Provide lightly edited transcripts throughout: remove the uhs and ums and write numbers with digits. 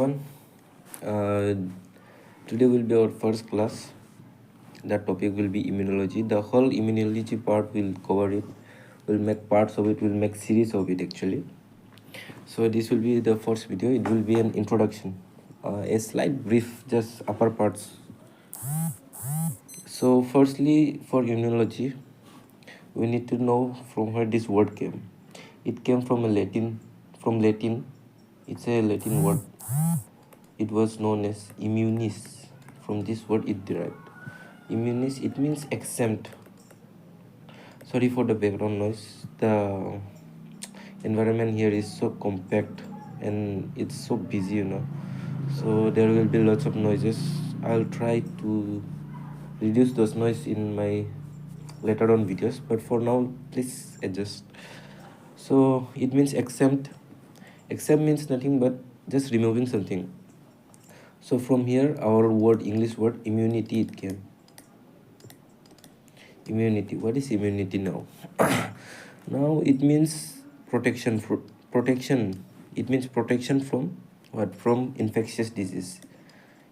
everyone. Uh, Today will be our first class. That topic will be immunology. The whole immunology part will cover it. We'll make parts of it. We'll make series of it actually. So this will be the first video. It will be an introduction, a slight brief, just upper parts. So firstly, for immunology, we need to know from where this word came. It came from Latin. It's a Latin word. It was known as immunis. From this word it derived. Immunis, it means exempt. Sorry for the background noise. The environment here is so compact and it's so busy, so there will be lots of noises. I'll try to reduce those noise in my later on videos, but for now please adjust. So it means exempt. Exempt means nothing but just removing something. So from here our English word immunity, it came. Immunity. What is immunity now? Now it means protection. Protection. It means protection from what? From infectious disease.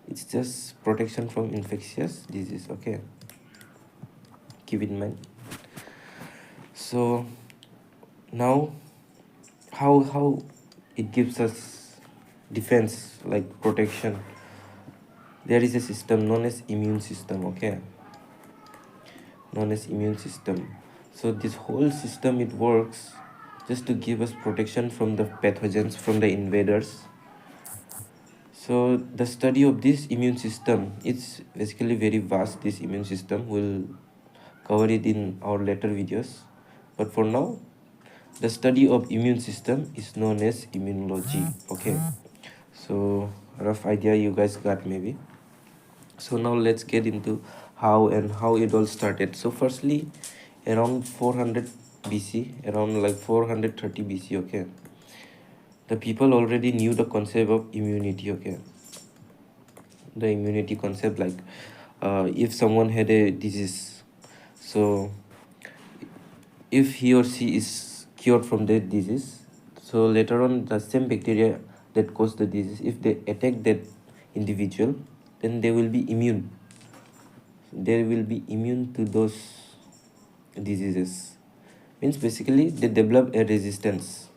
It's just protection from infectious disease. Okay. Keep in mind. So now, how it gives us defense, like protection. There is a system known as immune system. Okay. Known as immune system. So this whole system, it works just to give us protection from the pathogens, from the invaders. So the study of this immune system, it's basically very vast. This immune system, will cover it in our later videos, but for now the study of immune system is known as immunology. Okay, so rough idea you guys got maybe. So now let's get into how it all started. So firstly, around 400 BC, around like 430 BC, okay, the people already knew the concept of immunity. Okay, the immunity concept, like if someone had a disease, so if he or she is cured from that disease, so later on the same bacteria that caused the disease, if they attack that individual, then they will be immune. They will be immune to those diseases. Means basically they develop a resistance.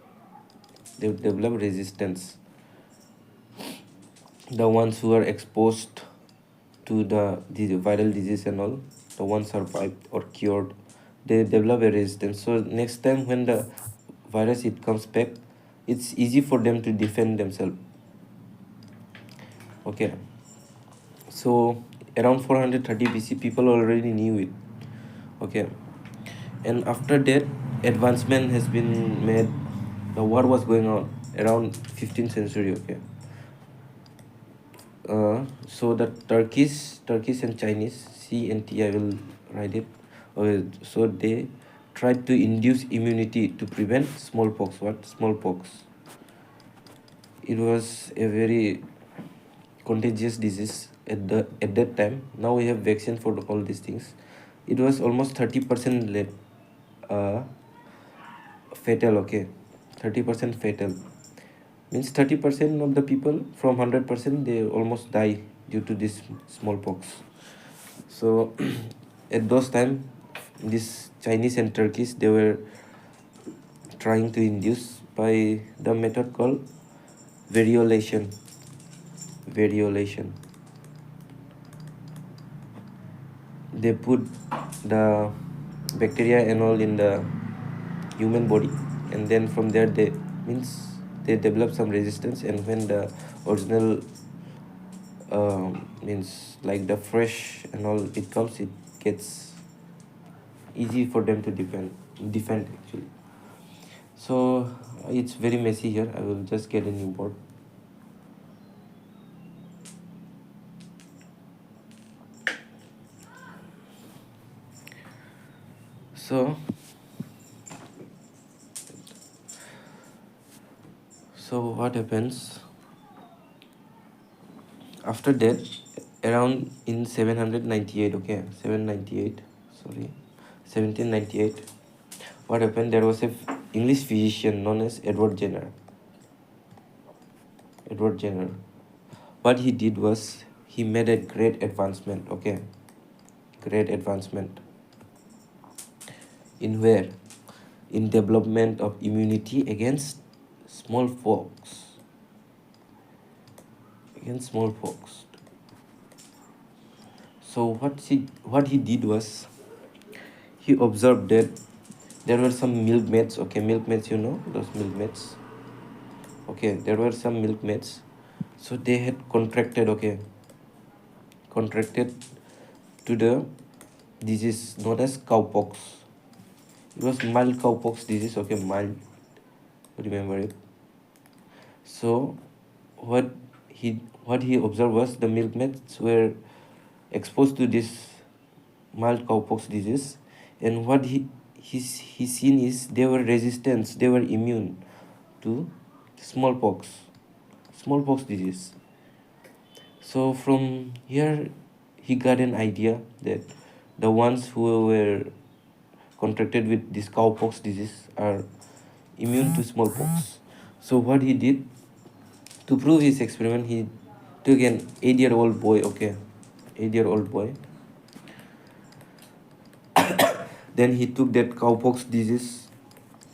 They develop resistance. The ones who are exposed to the viral disease and all, the ones survived or cured, they develop a resistance. So next time when the virus it comes back, it's easy for them to defend themselves. Okay, so around 430 BC, people already knew it. Okay, and after that, advancement has been made. The war was going on around 15th century. Okay, so the Turkish and Chinese, C and T, I will write it. Okay, so they tried to induce immunity to prevent smallpox. What? Smallpox. It was a very contagious disease at that time. Now we have vaccine for all these things. It was almost 30% fatal. Okay, 30% fatal. Means 30% of the people from 100%, they almost die due to this smallpox. So at those time, this Chinese and Turkish, they were trying to induce by the method called variolation. They put the bacteria and all in the human body, and then from there they develop some resistance, and when the original means like the fresh and all it comes, it gets easy for them to defend actually. So it's very messy here. I will just get a new board. So what happens after that, around in 798, okay, 1798, what happened? There was a English physician known as Edward Jenner. what he did was he made a great advancement. Okay, great advancement in where? In development of immunity against smallpox. Against smallpox. So what he did was he observed that there were some milkmaids. Okay, milkmaids, you know those milkmaids. Okay, there were some milkmaids. So they had contracted. Okay, contracted to the disease known as cowpox. It was mild cowpox disease. Okay, mild. Remember it. So what he observed was the milkmaids were exposed to this mild cowpox disease, and what he seen is they were resistant, they were immune to smallpox disease. So from here he got an idea that the ones who were contracted with this cowpox disease are immune to smallpox. So what he did to prove his experiment, he took an 8-year-old boy. Okay, 8-year-old boy. Then he took that cowpox disease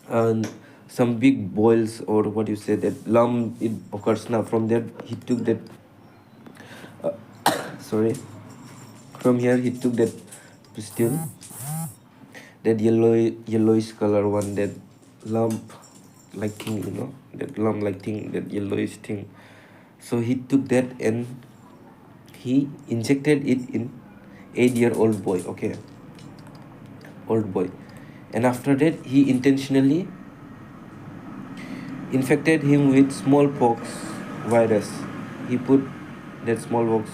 and some big boils, or what you say, that lump it occurs now. From there he took that sorry, from here he took that pistol, that yellowish color one, that lump like thing, that lump like thing, that yellowish thing. So he took that and he injected it in 8-year-old boy. Okay, old boy. And after that he intentionally infected him with smallpox virus. He put that smallpox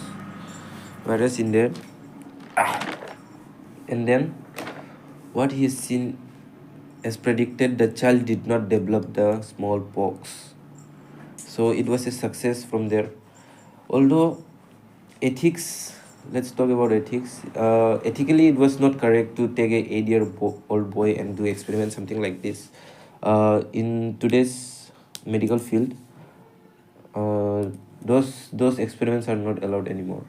virus in there, and then what he has seen, as predicted, the child did not develop the smallpox. So it was a success from there. Although ethics, let's talk about ethics. Ethically, it was not correct to take a 8-year-old boy and do experiment something like this. In today's medical field, those experiments are not allowed anymore.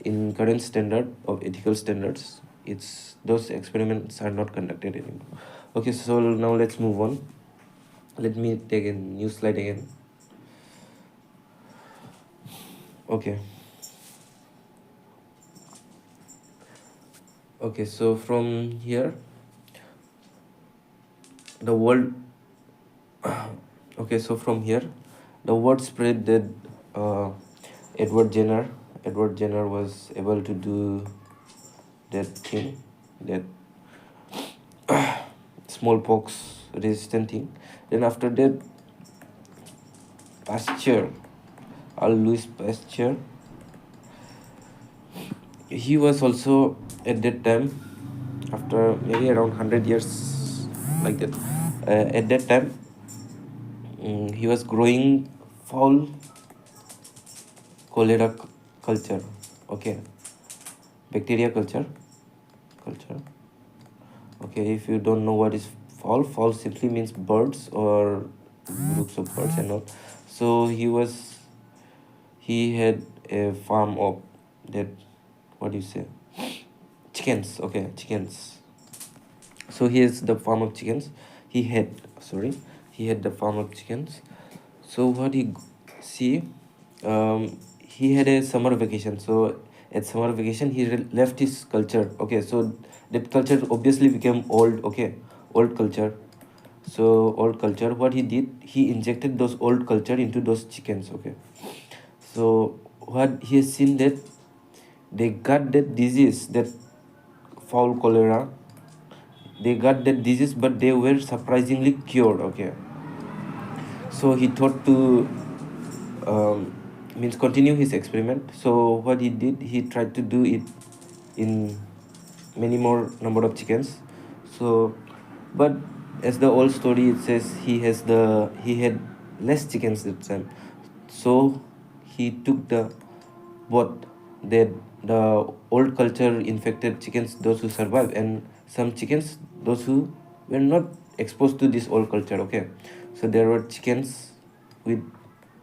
In current standard of ethical standards, those experiments are not conducted anymore. Okay, so now let's move on. Let me take a new slide again. Okay. Okay, so from here, the world. Okay, so from here, the word spread that uh, Edward Jenner was able to do that thing, that smallpox resistant thing. Then after that, Pasteur, Louis Pasteur, he was also at that time, after maybe around 100 years like that, at that time he was growing foul cholera culture. Okay, bacteria culture. Okay, if you don't know what is fowl simply means birds or groups of birds and all. So he had a farm of that, what do you say, chickens. Okay, chickens. So here's the farm of chickens. He had the farm of chickens. So what he see, he had a summer vacation. So at summer vacation he left his culture. Okay, so that culture obviously became old. Okay, old culture. So old culture, what he did, he injected those old culture into those chickens. Okay, so what he has seen, that they got that disease, that foul cholera, they got that disease, but they were surprisingly cured. Okay, so he thought to means continue his experiment. So what he did, he tried to do it in many more number of chickens. So but as the old story, it says he had less chickens that time. So he took the both, that the old culture infected chickens, those who survived, and some chickens, those who were not exposed to this old culture. Okay, so there were chickens with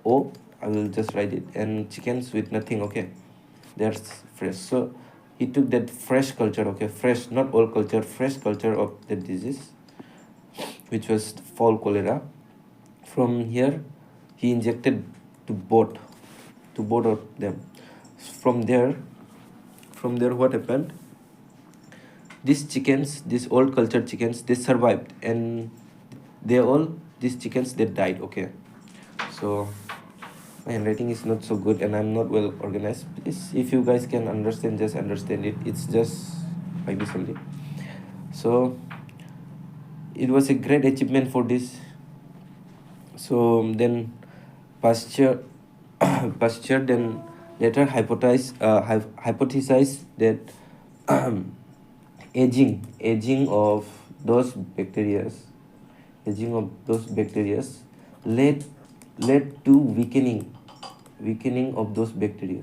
O, I will just write it. And chickens with nothing, okay, that's fresh. So he took that fresh culture, okay, fresh, not old culture, fresh culture of the disease, which was fall cholera. From here he injected to both of them. From there, what happened, these chickens, these old culture chickens, they survived, and they all, these chickens, they died, okay. So my handwriting is not so good and I'm not well organized. Please, if you guys can understand, just understand it. It's just like this only. So it was a great achievement for this. So then Pasteur Pasteur then later hypothesized that aging of those bacteria led to weakening of those bacteria.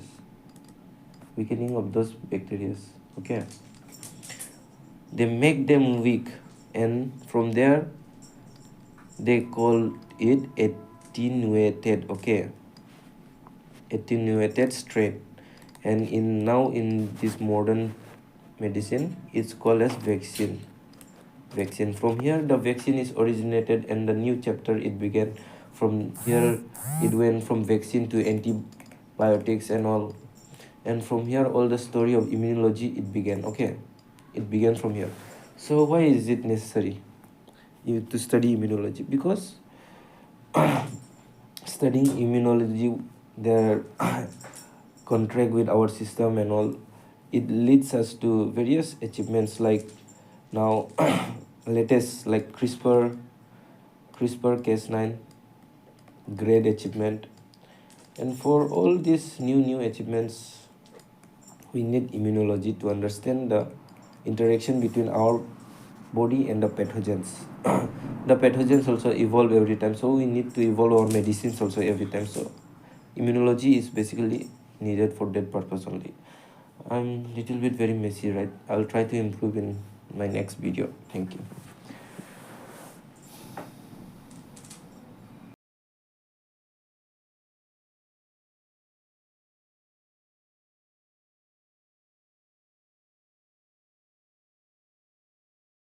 Okay, they make them weak, and from there they call it attenuated, okay, attenuated strain. And in this modern medicine, it's called as vaccine. From here the vaccine is originated, and the new chapter it began. From here it went from vaccine to antibiotics and all, and from here all the story of immunology it began, okay. It began from here. So why is it necessary to study immunology? Because studying immunology, the contract with our system and all, it leads us to various achievements, like now latest, like CRISPR Cas9, great achievement. And for all these new achievements, we need immunology to understand the interaction between our body and the pathogens. The pathogens also evolve every time, so we need to evolve our medicines also every time. So immunology is basically needed for that purpose only. I'm little bit very messy, right? I'll try to improve in my next video. Thank you.